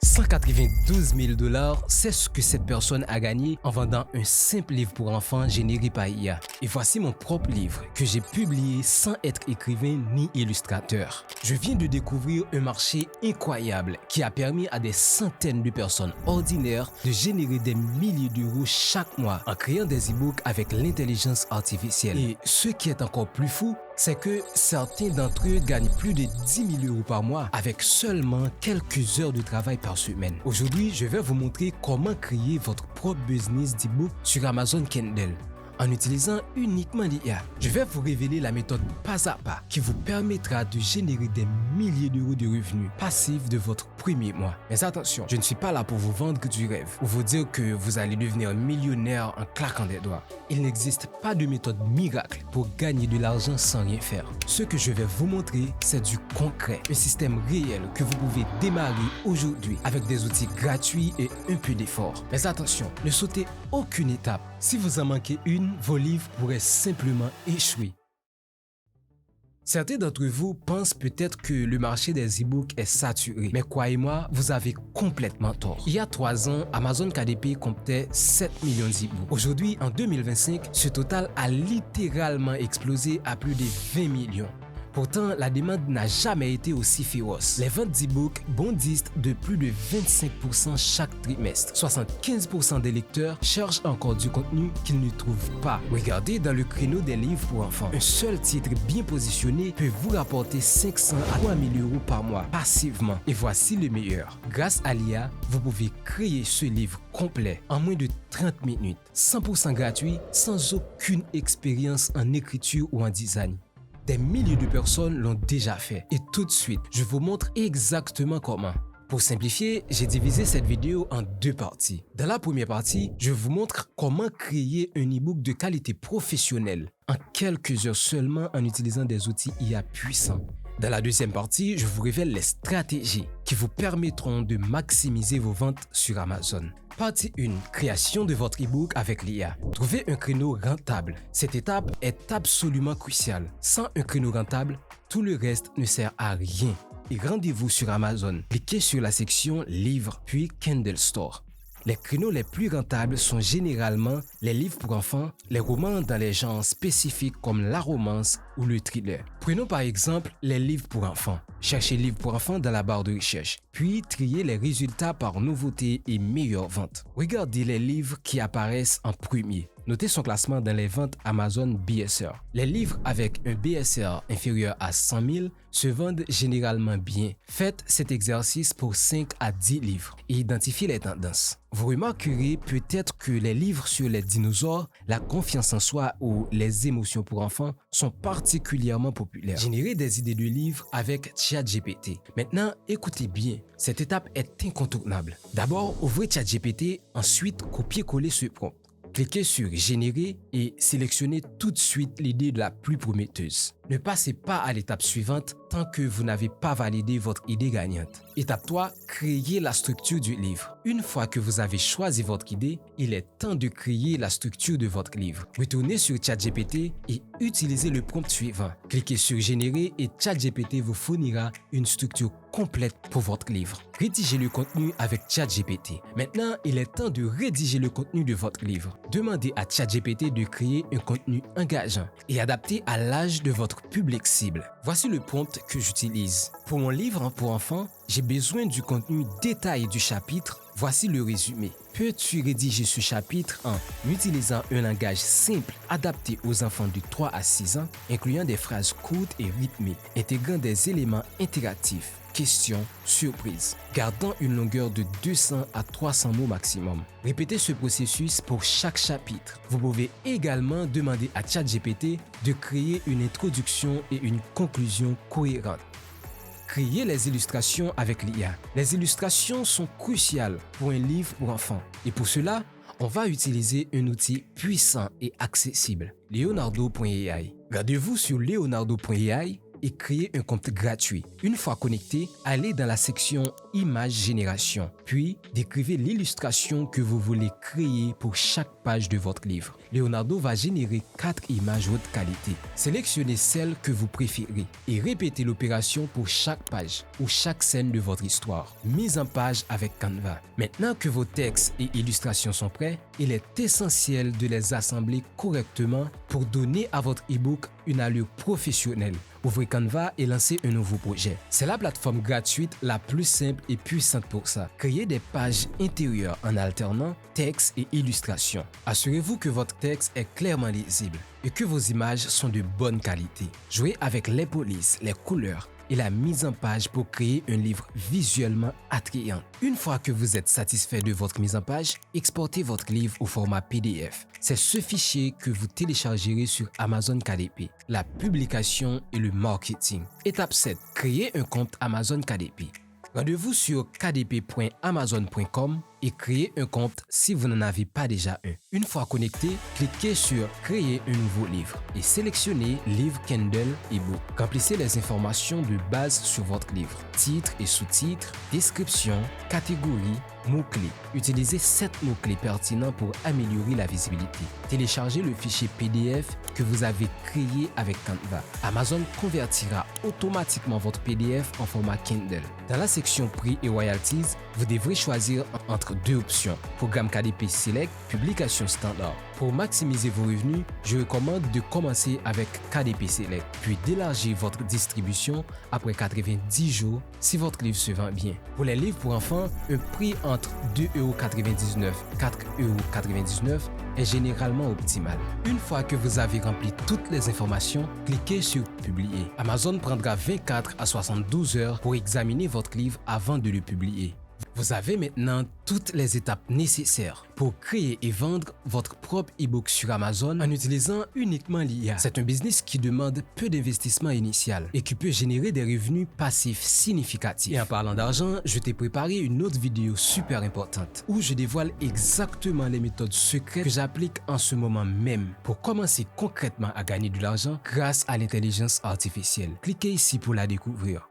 192 000 $, c'est ce que cette personne a gagné en vendant un simple livre pour enfants généré par IA. Et voici mon propre livre que j'ai publié sans être écrivain ni illustrateur. Je viens de découvrir un marché incroyable qui a permis à des centaines de personnes ordinaires de générer des milliers d'euros chaque mois en créant des e-books avec l'intelligence artificielle. Et ce qui est encore plus fou, c'est que certains d'entre eux gagnent plus de 10 000 € par mois avec seulement quelques heures de travail par semaine. Aujourd'hui, je vais vous montrer comment créer votre propre business d'e-book sur Amazon Kindle en utilisant uniquement l'IA. Je vais vous révéler la méthode pas à pas qui vous permettra de générer des milliers d'euros de revenus passifs de votre premier mois. Mais attention, je ne suis pas là pour vous vendre du rêve ou vous dire que vous allez devenir millionnaire en claquant des doigts. Il n'existe pas de méthode miracle pour gagner de l'argent sans rien faire. Ce que je vais vous montrer, c'est du concret, un système réel que vous pouvez démarrer aujourd'hui avec des outils gratuits et un peu d'effort. Mais attention, ne sautez aucune étape. Si vous en manquez une, vos livres pourraient simplement échouer. Certains d'entre vous pensent peut-être que le marché des e-books est saturé, mais croyez-moi, vous avez complètement tort. Il y a 3 ans, Amazon KDP comptait 7 millions d'e-books. Aujourd'hui, en 2025, ce total a littéralement explosé à plus de 20 millions. Pourtant, la demande n'a jamais été aussi féroce. Les ventes d'e-books bondissent de plus de 25% chaque trimestre. 75% des lecteurs cherchent encore du contenu qu'ils ne trouvent pas. Regardez dans le créneau des livres pour enfants. Un seul titre bien positionné peut vous rapporter 500 à 3 000 € par mois passivement. Et voici le meilleur. Grâce à l'IA, vous pouvez créer ce livre complet en moins de 30 minutes, 100% gratuit, sans aucune expérience en écriture ou en design. Des milliers de personnes l'ont déjà fait et tout de suite, je vous montre exactement comment. Pour simplifier, j'ai divisé cette vidéo en 2 parties. Dans la première partie, je vous montre comment créer un e-book de qualité professionnelle en quelques heures seulement en utilisant des outils IA puissants. Dans la deuxième partie, je vous révèle les stratégies qui vous permettront de maximiser vos ventes sur Amazon. Partie 1. Création de votre e-book avec l'IA. Trouvez un créneau rentable. Cette étape est absolument cruciale. Sans un créneau rentable, tout le reste ne sert à rien. Et rendez-vous sur Amazon. Cliquez sur la section Livres puis Kindle Store. Les créneaux les plus rentables sont généralement les livres pour enfants, les romans dans les genres spécifiques comme la romance ou le thriller. Prenons par exemple les livres pour enfants. Cherchez livres pour enfants dans la barre de recherche, puis triez les résultats par nouveauté et meilleure vente. Regardez les livres qui apparaissent en premier. Notez son classement dans les ventes Amazon BSR. Les livres avec un BSR inférieur à 100 000 se vendent généralement bien. Faites cet exercice pour 5 à 10 livres et identifiez les tendances. Vous remarquerez peut-être que les livres sur les dinosaures, la confiance en soi ou les émotions pour enfants sont particulièrement populaires. Générez des idées de livres avec ChatGPT. Maintenant, écoutez bien, cette étape est incontournable. D'abord, ouvrez ChatGPT, ensuite copiez-coller ce prompt. Cliquez sur Générer et sélectionnez tout de suite l'idée la plus prometteuse. Ne passez pas à l'étape suivante tant que vous n'avez pas validé votre idée gagnante. Étape 3, créez la structure du livre. Une fois que vous avez choisi votre idée, il est temps de créer la structure de votre livre. Retournez sur ChatGPT et utilisez le prompt suivant. Cliquez sur Générer et ChatGPT vous fournira une structure complète pour votre livre. Rédigez le contenu avec ChatGPT. Maintenant, il est temps de rédiger le contenu de votre livre. Demandez à ChatGPT de créer un contenu engageant et adapté à l'âge de votre public cible. Voici le prompt que j'utilise. Pour mon livre pour enfants, j'ai besoin du contenu détaillé du chapitre. Voici le résumé. Peux-tu rédiger ce chapitre en utilisant un langage simple adapté aux enfants de 3 à 6 ans, incluant des phrases courtes et rythmées, intégrant des éléments interactifs, questions, surprises, gardant une longueur de 200 à 300 mots maximum. Répétez ce processus pour chaque chapitre. Vous pouvez également demander à ChatGPT de créer une introduction et une conclusion cohérentes. Créer les illustrations avec l'IA. Les illustrations sont cruciales pour un livre pour enfants. Et pour cela, on va utiliser un outil puissant et accessible, Leonardo.ai. Rendez-vous sur leonardo.ai et créer un compte gratuit. Une fois connecté, allez dans la section Images Génération, puis décrivez l'illustration que vous voulez créer pour chaque page de votre livre. Leonardo va générer 4 images haute qualité. Sélectionnez celle que vous préférez et répétez l'opération pour chaque page ou chaque scène de votre histoire. Mise en page avec Canva. Maintenant que vos textes et illustrations sont prêts, il est essentiel de les assembler correctement pour donner à votre e-book une allure professionnelle. Ouvrez Canva et lancez un nouveau projet. C'est la plateforme gratuite la plus simple et puissante pour ça. Créez des pages intérieures en alternant texte et illustration. Assurez-vous que votre texte est clairement lisible et que vos images sont de bonne qualité. Jouez avec les polices, les couleurs et la mise en page pour créer un livre visuellement attrayant. Une fois que vous êtes satisfait de votre mise en page, exportez votre livre au format PDF. C'est ce fichier que vous téléchargerez sur Amazon KDP. La publication et le marketing. Étape 7. Créer un compte Amazon KDP. Rendez-vous sur kdp.amazon.com et créez un compte si vous n'en avez pas déjà un. Une fois connecté, cliquez sur Créer un nouveau livre et sélectionnez Livre Kindle e-book. Remplissez les informations de base sur votre livre, titre et sous-titres, description, catégorie, mots-clés. Utilisez 7 mots-clés pertinents pour améliorer la visibilité. Téléchargez le fichier PDF que vous avez créé avec Canva. Amazon convertira automatiquement votre PDF en format Kindle. Dans la section prix et royalties, vous devrez choisir entre 2 options. Programme KDP Select, publication standard. Pour maximiser vos revenus, je recommande de commencer avec KDP Select, puis d'élargir votre distribution après 90 jours si votre livre se vend bien. Pour les livres pour enfants, un prix entre 2,99 € et 4,99 € est généralement optimal. Une fois que vous avez rempli toutes les informations, cliquez sur Publier. Amazon prendra 24 à 72 heures pour examiner votre livre avant de le publier. Vous avez maintenant toutes les étapes nécessaires pour créer et vendre votre propre e-book sur Amazon en utilisant uniquement l'IA. C'est un business qui demande peu d'investissement initial et qui peut générer des revenus passifs significatifs. Et en parlant d'argent, je t'ai préparé une autre vidéo super importante où je dévoile exactement les méthodes secrètes que j'applique en ce moment même pour commencer concrètement à gagner de l'argent grâce à l'intelligence artificielle. Cliquez ici pour la découvrir.